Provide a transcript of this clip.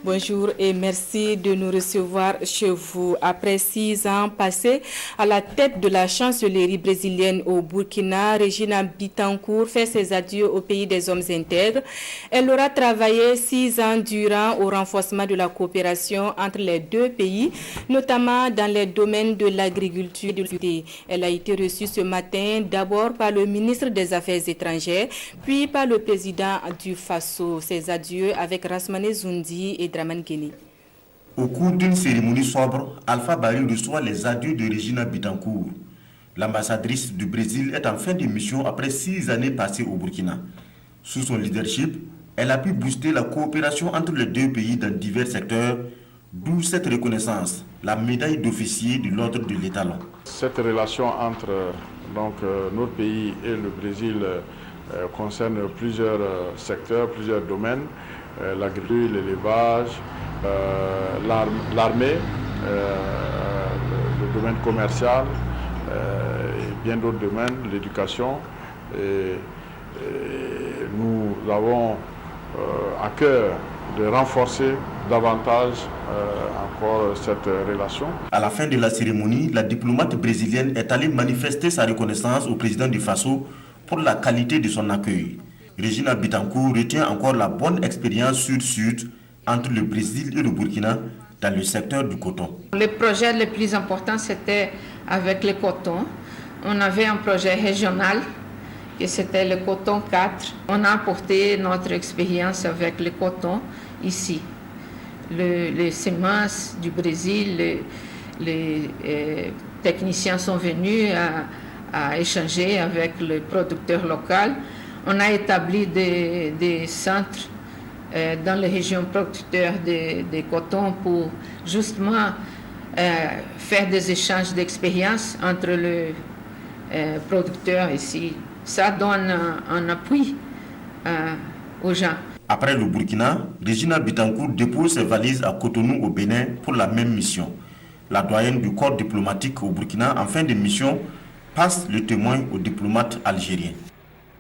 Bonjour et merci de nous recevoir chez vous. Après 6 ans passés à la tête de la chancellerie brésilienne au Burkina, Regina Bittencourt fait ses adieux au pays des hommes intègres. Elle aura travaillé 6 ans durant au renforcement de la coopération entre les deux pays, notamment dans les domaines de l'agriculture et de l'agriculture. Elle a été reçue ce matin d'abord par le ministre des Affaires étrangères, puis par le président du Faso. Ses adieux avec Rasmane Zoundi et Draman Guéni. Au cours d'une cérémonie sobre, Alpha Barry reçoit les adieux de Regina Bittencourt. L'ambassadrice du Brésil est en fin de mission après 6 années passées au Burkina. Sous son leadership, elle a pu booster la coopération entre les deux pays dans divers secteurs, d'où cette reconnaissance, la médaille d'officier de l'ordre de l'Étalon. Cette relation entre notre pays et le Brésil concerne plusieurs secteurs, plusieurs domaines, l'agriculture, l'élevage, l'armée, le domaine commercial et bien d'autres domaines, l'éducation. Nous avons à cœur de renforcer davantage encore cette relation. À la fin de la cérémonie, la diplomate brésilienne est allée manifester sa reconnaissance au président du Faso pour la qualité de son accueil. Regina Bittencourt retient encore la bonne expérience sud-sud entre le Brésil et le Burkina dans le secteur du coton. Le projet le plus important, c'était avec le coton. On avait un projet régional, que c'était le coton 4. On a apporté notre expérience avec le coton ici. Les semences du Brésil, les techniciens sont venus à échanger avec le producteur local. On a établi des centres dans les régions producteurs de coton pour justement faire des échanges d'expériences entre les producteurs ici. Ça donne un appui aux gens. Après le Burkina, Regina Bittencourt dépose ses valises à Cotonou au Bénin pour la même mission. La doyenne du corps diplomatique au Burkina en fin de mission passe le témoin au diplomate algérien.